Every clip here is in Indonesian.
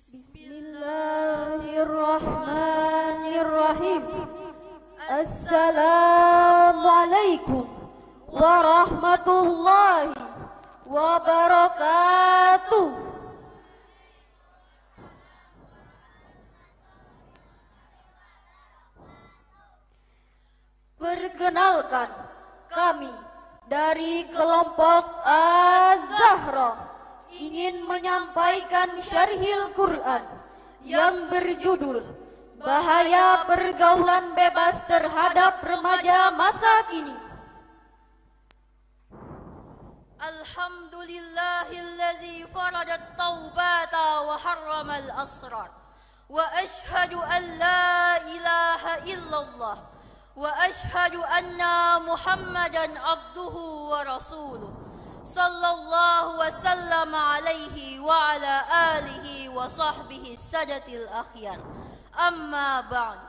Bismillahirrahmanirrahim. Assalamualaikum warahmatullahi wabarakatuh. Perkenalkan, kami dari kelompok Az-Zahra ingin menyampaikan syarhil Quran yang berjudul Bahaya Pergaulan Bebas Terhadap Remaja Masa Kini. Alhamdulillahilladzi faradat taubata wa harramal asrar. Wa ashhadu an la ilaha illallah. Wa ashhadu anna Muhammadan abduhu wa rasuluh. Sallallahu wasallam alaihi wa ala alihi wa sahbihi sadatil akhyar. Amma ba'd.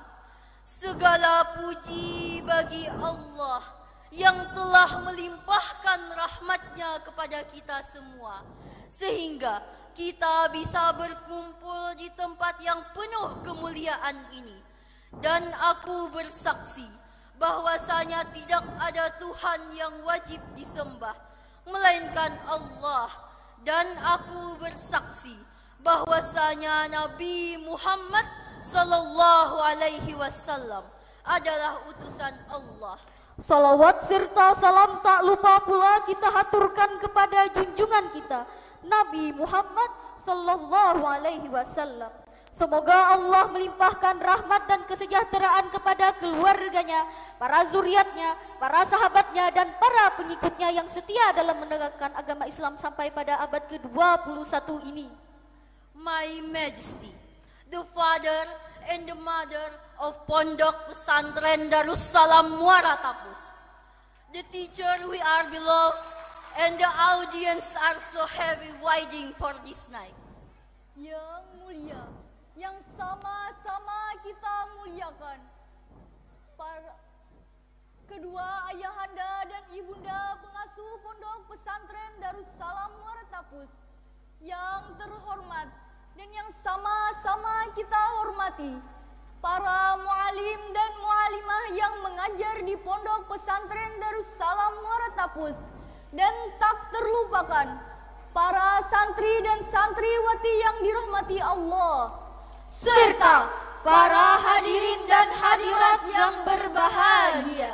Segala puji bagi Allah yang telah melimpahkan rahmatnya kepada kita semua, sehingga kita bisa berkumpul di tempat yang penuh kemuliaan ini. Dan aku bersaksi bahwasanya tidak ada Tuhan yang wajib disembah melainkan Allah, dan aku bersaksi bahwasanya Nabi Muhammad sallallahu alaihi wasallam adalah utusan Allah. Salawat serta salam tak lupa pula kita haturkan kepada junjungan kita Nabi Muhammad sallallahu alaihi wasallam. Semoga Allah melimpahkan rahmat dan kesejahteraan kepada keluarganya, para zuriatnya, para sahabatnya, dan para pengikutnya yang setia dalam menegakkan agama Islam sampai pada abad ke-21 ini. My Majesty, the father and the mother of Pondok Pesantren Darussalam Muara Tapus, the teacher we are below, and the audience are so heavy waiting for this night. Yang mulia, yang sama-sama kita muliakan, para kedua ayahanda dan ibunda pengasuh Pondok Pesantren Darussalam Muara Tapus yang terhormat dan yang sama-sama kita hormati, para mualim dan mualimah yang mengajar di Pondok Pesantren Darussalam Muara Tapus, dan tak terlupakan para santri dan santriwati yang dirahmati Allah, serta para hadirin dan hadirat yang berbahagia.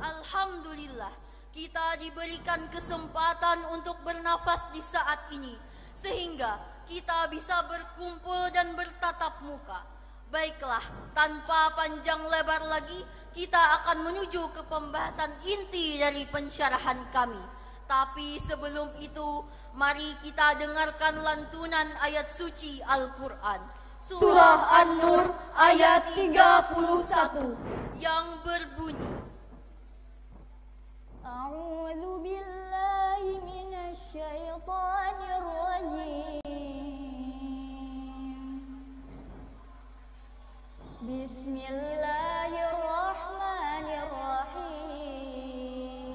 Alhamdulillah, kita diberikan kesempatan untuk bernafas di saat ini, sehingga kita bisa berkumpul dan bertatap muka. Baiklah, tanpa panjang lebar lagi, kita akan menuju ke pembahasan inti dari pensyarahan kami. Tapi sebelum itu, mari kita dengarkan lantunan ayat suci Al-Quran, Surah An-Nur ayat 31, yang berbunyi, A'udzu billahi minasy syaithanir rajim. Bismillahirrahmanirrahim.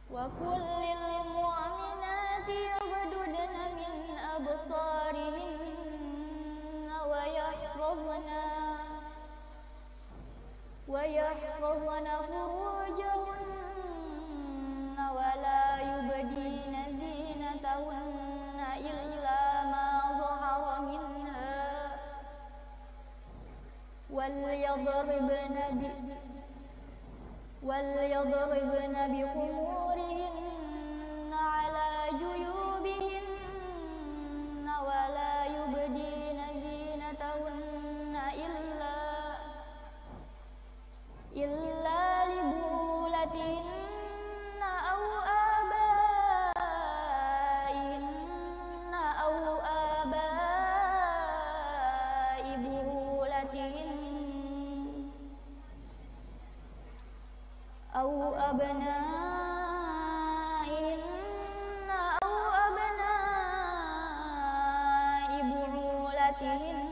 Wa kullil mu'minati yaghdudna min absarihinna wa yahfazna furujahunna wa la yubdina zinatahunna illa ma dhahara minha وَلْيَضْرِبْنَ بِخُمُورِهِنَّ عَلَى جُيُوبِهِنَّ وَلَا يُبْدِينَ زِينَتَهُنَّ إِلَّا لِبُعُولَتِهِنَّ أَوْ آبَائِهِنَّ أَوْ أبنائهن أو أبناء بعولتهن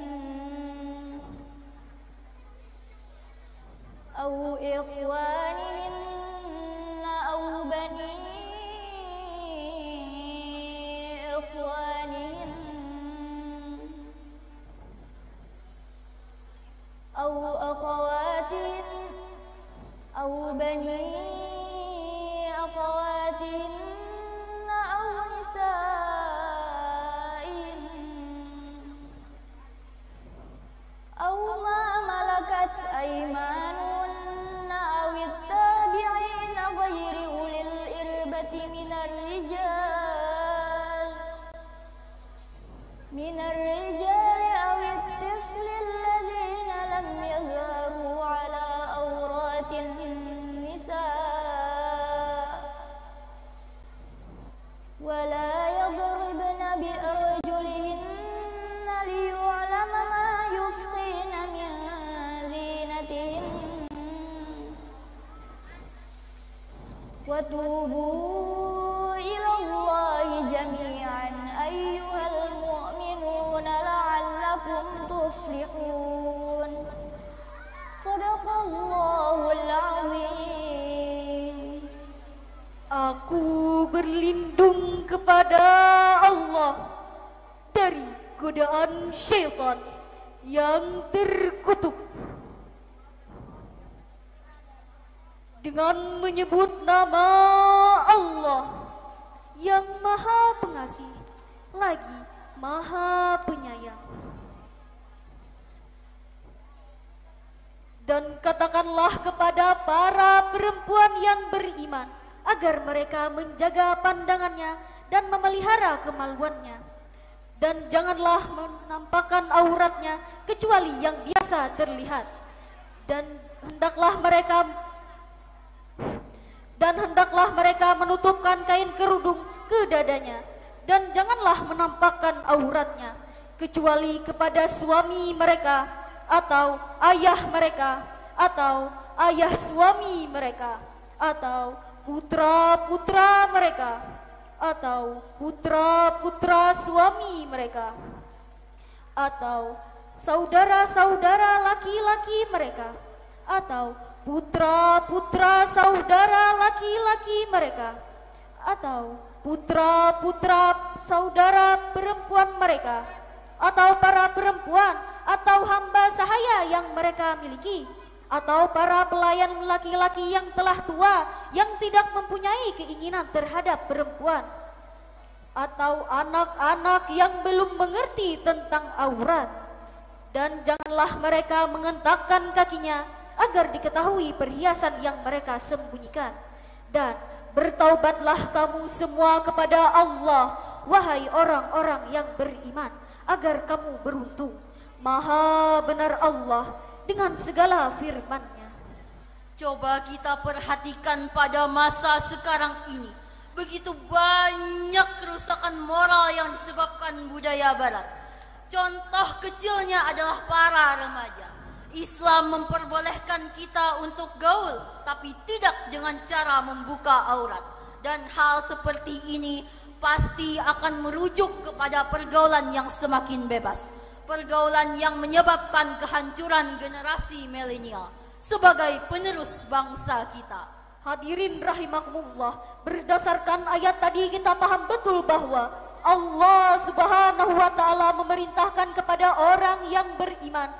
أو إخوانهن أو بني إخوانهن إخوانهن أو أخواتهن أو بني أخواتهن أو نسائهن أو ما ملكت أيمانهن أو التابعين غير أولي الإربة من الرجال أو الطفل الذين لم يظهروا على عورات النساء ولا يضربن بأرجلهن ليعلم ما يخفين من زينتهن وتوبوا إلى الله جميعا أيها المؤمنون لعلكم تفلحون صدق الله العظيم. Aku berlindung kepada Allah dari godaan syaitan yang terkutuk. Dengan menyebut nama Allah yang Maha Pengasih lagi Maha Penyayang. Dan katakanlah kepada para perempuan yang beriman agar mereka menjaga pandangannya dan memelihara kemaluannya, dan janganlah menampakkan auratnya kecuali yang biasa terlihat, dan hendaklah mereka menutupkan kain kerudung ke dadanya, dan janganlah menampakkan auratnya kecuali kepada suami mereka atau ayah mereka atau ayah suami mereka atau putra-putra mereka atau putra-putra suami mereka atau saudara-saudara laki-laki mereka atau putra-putra saudara laki-laki mereka atau putra-putra saudara perempuan mereka atau para perempuan atau hamba sahaya yang mereka miliki atau para pelayan laki-laki yang telah tua yang tidak mempunyai keinginan terhadap perempuan atau anak-anak yang belum mengerti tentang aurat, dan janganlah mereka mengentakkan kakinya agar diketahui perhiasan yang mereka sembunyikan. Dan bertaubatlah kamu semua kepada Allah, wahai orang-orang yang beriman, agar kamu beruntung. Maha benar Allah dengan segala firman-Nya. Coba kita perhatikan pada masa sekarang ini, begitu banyak kerusakan moral yang disebabkan budaya barat. Contoh kecilnya adalah para remaja. Islam memperbolehkan kita untuk gaul, tapi tidak dengan cara membuka aurat. Dan hal seperti ini pasti akan merujuk kepada pergaulan yang semakin bebas. Pergaulan yang menyebabkan kehancuran generasi milenial sebagai penerus bangsa kita. Hadirin rahimakumullah, berdasarkan ayat tadi kita paham betul bahwa Allah Subhanahu wa taala memerintahkan kepada orang yang beriman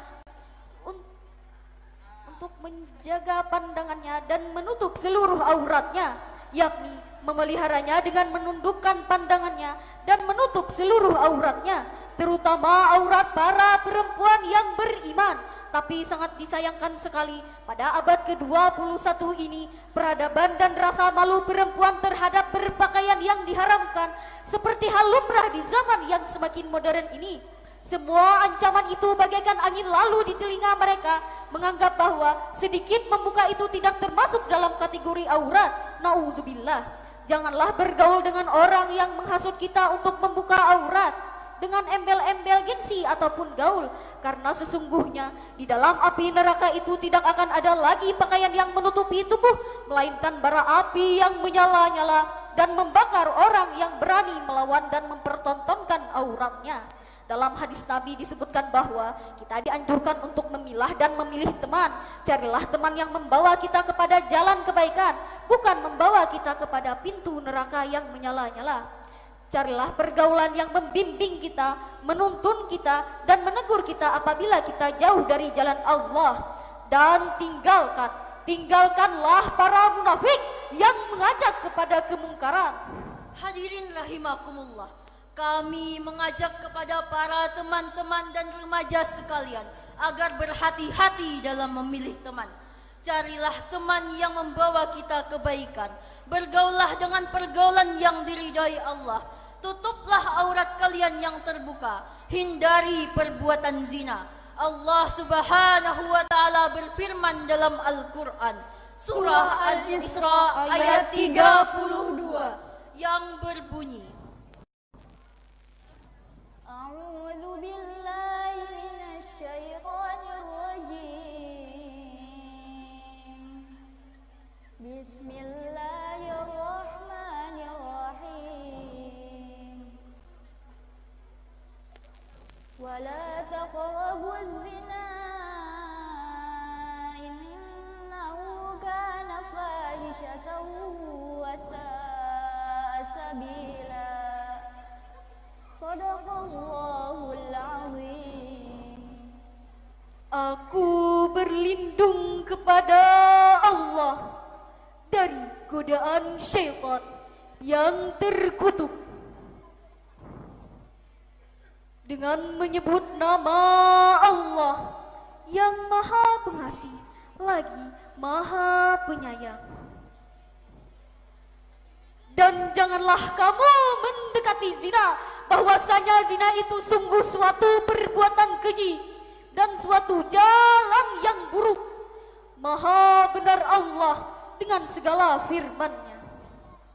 untuk menjaga pandangannya dan menutup seluruh auratnya, yakni memeliharanya dengan menundukkan pandangannya dan menutup seluruh auratnya, terutama aurat para perempuan yang beriman. Tapi sangat disayangkan sekali pada abad ke-21 ini, peradaban dan rasa malu perempuan terhadap berpakaian yang diharamkan seperti hal lumrah di zaman yang semakin modern ini. Semua ancaman itu bagaikan angin lalu di telinga mereka, menganggap bahwa sedikit membuka itu tidak termasuk dalam kategori aurat. Nauzubillah. Janganlah bergaul dengan orang yang menghasut kita untuk membuka aurat dengan embel-embel gengsi ataupun gaul, karena sesungguhnya di dalam api neraka itu tidak akan ada lagi pakaian yang menutupi tubuh, melainkan bara api yang menyala-nyala dan membakar orang yang berani melawan dan mempertontonkan auratnya. Dalam hadis Nabi disebutkan bahwa kita dianjurkan untuk memilah dan memilih teman. Carilah teman yang membawa kita kepada jalan kebaikan, bukan membawa kita kepada pintu neraka yang menyala-nyala. Carilah pergaulan yang membimbing kita, menuntun kita, dan menegur kita apabila kita jauh dari jalan Allah. Dan tinggalkanlah para munafik yang mengajak kepada kemungkaran. Hadirin rahimakumullah, kami mengajak kepada para teman-teman dan remaja sekalian agar berhati-hati dalam memilih teman. Carilah teman yang membawa kita kebaikan. Bergaulah dengan pergaulan yang diridhai Allah. Tutuplah aurat kalian yang terbuka. Hindari perbuatan zina. Allah Subhanahu wa taala berfirman dalam Al-Qur'an, surah Al-Isra ayat 32 yang berbunyi, A'udzu billahi minasy syaithanir rajim. Bismillahirrahmanirrahim. Wala taqrabuz zina innahu kana fahishatan wa sa'a sabila. Shadaqallahul azim. Aku berlindung kepada Allah dari godaan syaitan yang terkutuk dengan menyebut nama Allah yang Maha Pengasih lagi Maha Penyayang. Dan janganlah kamu mendekati zina, bahwasanya zina itu sungguh suatu perbuatan keji dan suatu jalan yang buruk. Maha benar Allah dengan segala firman-Nya.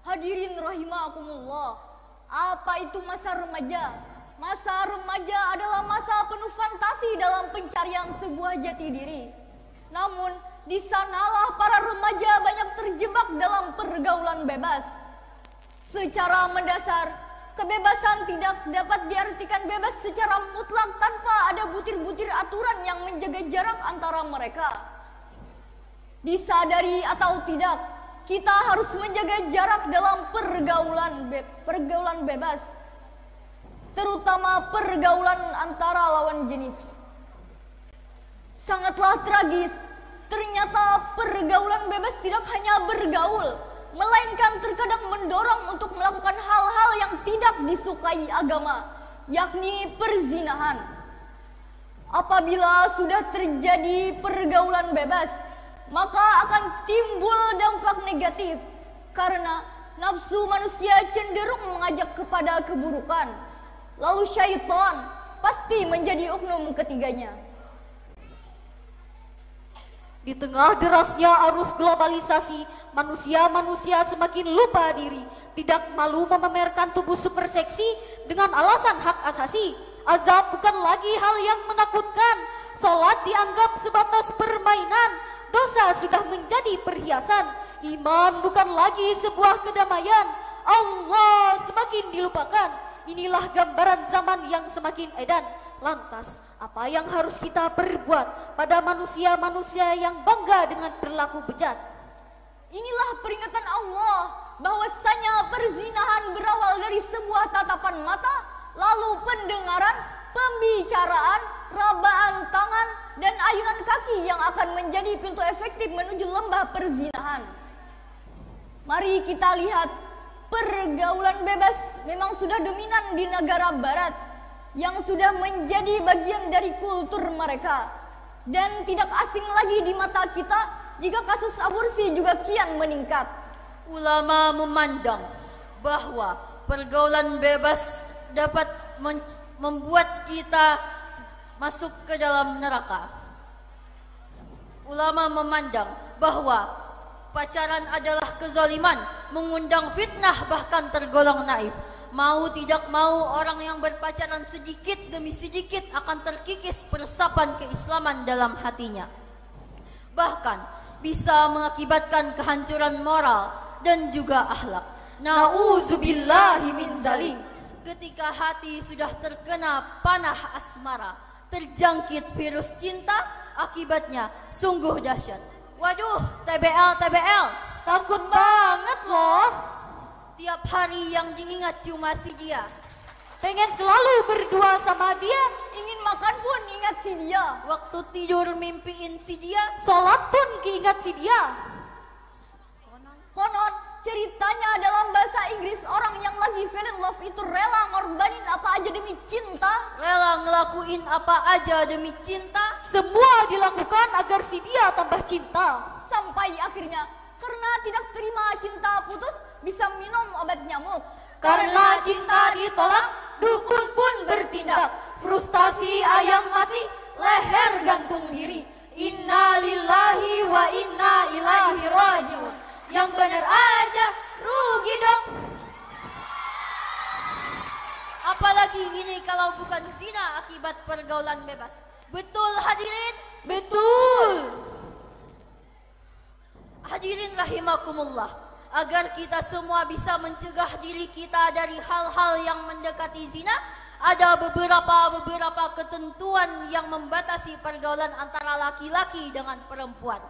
Hadirin rahimakumullah, apa itu masa remaja? Masa remaja adalah masa penuh fantasi dalam pencarian sebuah jati diri. Namun, di sanalah para remaja banyak terjebak dalam pergaulan bebas. Secara mendasar, kebebasan tidak dapat diartikan bebas secara mutlak tanpa ada butir-butir aturan yang menjaga jarak antara mereka. Disadari atau tidak, kita harus menjaga jarak dalam pergaulan bebas, terutama pergaulan antara lawan jenis. Sangatlah tragis, ternyata pergaulan bebas tidak hanya bergaul, melainkan terkadang mendorong untuk melakukan hal-hal yang tidak disukai agama, yakni perzinahan. Apabila sudah terjadi pergaulan bebas, maka akan timbul dampak negatif, karena nafsu manusia cenderung mengajak kepada keburukan. Lalu syaitan pasti menjadi oknum ketiganya. Di tengah derasnya arus globalisasi, manusia semakin lupa diri, tidak malu memamerkan tubuh super seksi dengan alasan hak asasi. Azab bukan lagi hal yang menakutkan, sholat dianggap sebatas permainan, dosa sudah menjadi perhiasan, iman bukan lagi sebuah kedamaian, Allah semakin dilupakan. Inilah gambaran zaman yang semakin edan. Lantas, apa yang harus kita perbuat pada manusia-manusia yang bangga dengan perilaku bejat? Inilah peringatan Allah bahwasanya perzinahan berawal dari sebuah tatapan mata, lalu pendengaran, pembicaraan, rabaan tangan, dan ayunan kaki yang akan menjadi pintu efektif menuju lembah perzinahan. Mari kita lihat, pergaulan bebas memang sudah dominan di negara barat, yang sudah menjadi bagian dari kultur mereka, dan tidak asing lagi di mata kita jika kasus aborsi juga kian meningkat. Ulama memandang bahwa pergaulan bebas dapat membuat kita masuk ke dalam neraka. Ulama memandang bahwa pacaran adalah kezaliman, mengundang fitnah, bahkan tergolong naif. Mau tidak mau, orang yang berpacaran sedikit demi sedikit akan terkikis peresapan keislaman dalam hatinya. Bahkan bisa mengakibatkan kehancuran moral dan juga akhlak. Nauzubillahi min zalim. Ketika hati sudah terkena panah asmara, terjangkit virus cinta, akibatnya sungguh dahsyat. Waduh, TBL, Takut banget loh. Tiap hari yang diingat cuma si dia. Pengen selalu berdua sama dia. Ingin makan pun ingat si dia. Waktu tidur mimpiin si dia. Sholat pun keingat si dia. Konon ceritanya dalam bahasa Inggris orang yang lagi fell in love itu rela ngorbanin apa aja demi cinta. Rela ngelakuin apa aja demi cinta. Semua dilakukan agar si dia tambah cinta. Sampai akhirnya karena tidak terima cinta putus bisa minum obat nyamuk. Karena cinta ditolak, dukun pun bertindak. Frustasi ayam mati, leher gantung diri. Inna lillahi wa inna ilaihi rajiun. Yang bener aja, rugi dong. Apalagi ini kalau bukan zina akibat pergaulan bebas. Betul hadirin? Betul. Hadirin rahimakumullah, agar kita semua bisa mencegah diri kita dari hal-hal yang mendekati zina, ada beberapa ketentuan yang membatasi pergaulan antara laki-laki dengan perempuan.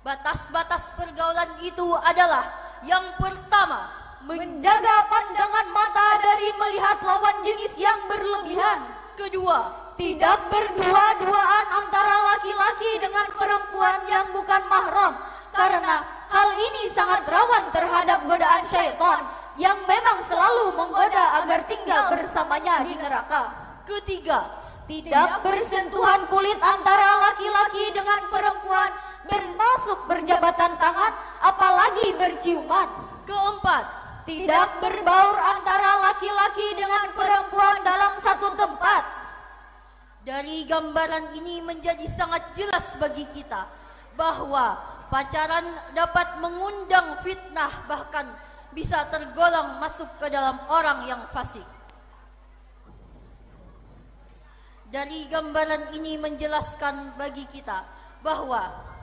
Batas-batas pergaulan itu adalah yang pertama, menjaga pandangan mata dari melihat lawan jenis yang berlebihan. kedua, Tidak berdua-duaan antara laki-laki dengan perempuan yang bukan mahram, karena hal ini sangat rawan terhadap godaan syaitan yang memang selalu menggoda agar tinggal bersamanya di neraka. ketiga, Tidak bersentuhan kulit antara laki-laki dengan perempuan, termasuk berjabatan tangan, apalagi berciuman. keempat, Tidak berbaur antara laki-laki dengan perempuan dalam satu tempat. Dari gambaran ini menjadi sangat jelas bagi kita bahwa pacaran dapat mengundang fitnah, bahkan bisa tergolong masuk ke dalam orang yang fasik. Dari gambaran ini menjelaskan bagi kita bahwa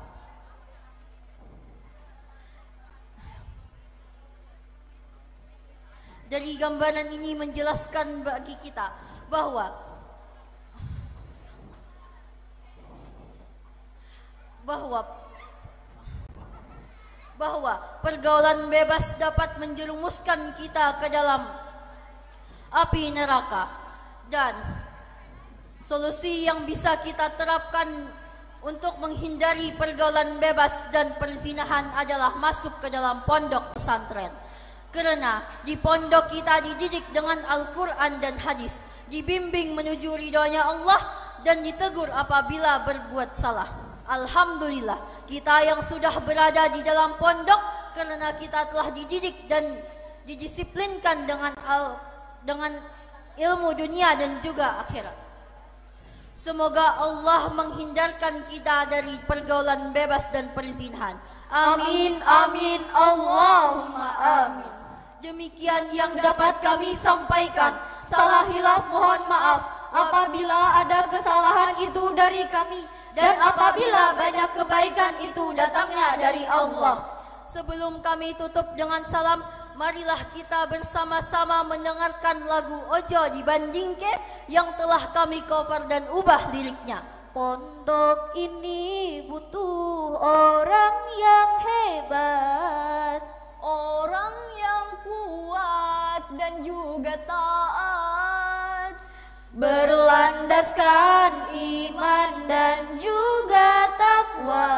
bahwa pergaulan bebas dapat menjerumuskan kita ke dalam api neraka, dan solusi yang bisa kita terapkan untuk menghindari pergaulan bebas dan perzinahan adalah masuk ke dalam pondok pesantren. Karena di pondok kita dididik dengan Al-Quran dan hadis, dibimbing menuju ridhonya Allah, dan ditegur apabila berbuat salah. Alhamdulillah, kita yang sudah berada di dalam pondok karena kita telah dididik dan didisiplinkan dengan ilmu dunia dan juga akhirat. Semoga Allah menghindarkan kita dari pergaulan bebas dan perzinahan. Amin, amin, Allahumma amin. Demikian yang dapat kami sampaikan. Salah hilaf mohon maaf. Apabila ada kesalahan itu dari kami, dan apabila banyak kebaikan itu datangnya dari Allah. Sebelum kami tutup dengan salam, marilah kita bersama-sama mendengarkan lagu Ojo Dibandingke yang telah kami cover dan ubah liriknya. Pondok ini butuh orang yang hebat, Orang yang kuat dan juga taat, berlandaskan iman dan juga takwa,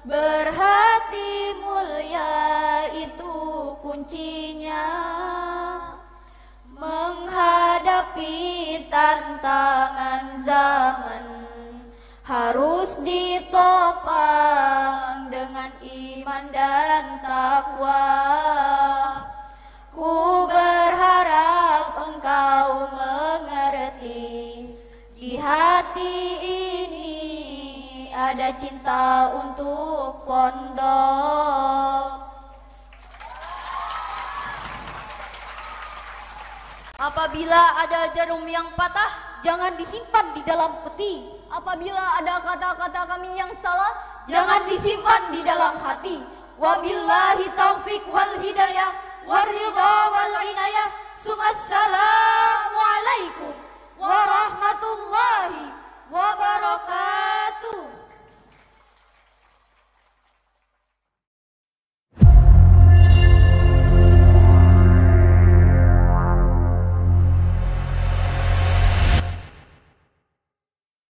berhati mulia itu kuncinya, menghadapi tantangan zaman harus ditopang dengan iman dan takwa. Ku berharap engkau mengerti, di hati ini ada cinta untuk pondok. Apabila ada jarum yang patah, Jangan disimpan di dalam peti. apabila ada kata-kata kami yang salah, Jangan disimpan di dalam hati. Wabillahi taufik wal hidayah, waridha wal inayah. Sumassalamu